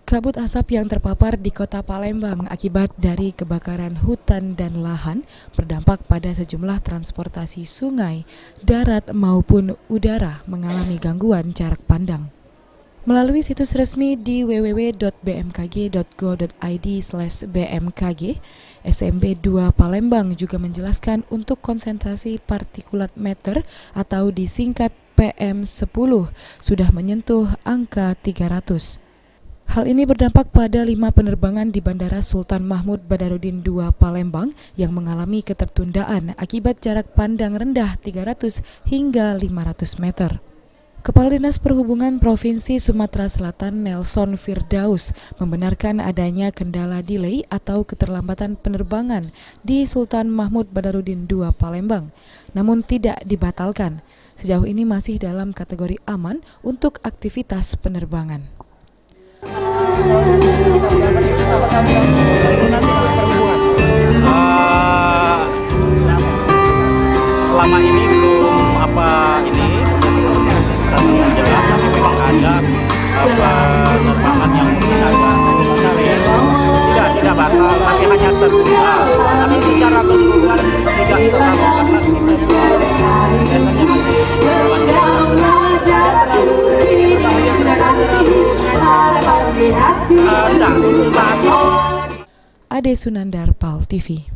Kabut asap yang terpapar di kota Palembang akibat dari kebakaran hutan dan lahan berdampak pada sejumlah transportasi sungai, darat maupun udara mengalami gangguan jarak pandang. Melalui situs resmi di www.bmkg.go.id/bmkg, SMB 2 Palembang juga menjelaskan untuk konsentrasi partikulat meter atau disingkat PM10 sudah menyentuh angka 300. Hal ini berdampak pada 5 penerbangan di Bandara Sultan Mahmud Badarudin II Palembang yang mengalami ketertundaan akibat jarak pandang rendah 300 hingga 500 meter. Kepala Dinas Perhubungan Provinsi Sumatera Selatan Nelson Firdaus membenarkan adanya kendala delay atau keterlambatan penerbangan di Sultan Mahmud Badarudin II Palembang, namun tidak dibatalkan. Sejauh ini masih dalam kategori aman untuk aktivitas penerbangan. Selama ini belum jelas, tapi memang ada penerbangan yang mungkin tidak batal, tapi hanya tertunda. Tapi secara keseluruhan tidak terlalu karena Ade Sunandar, PAL TV.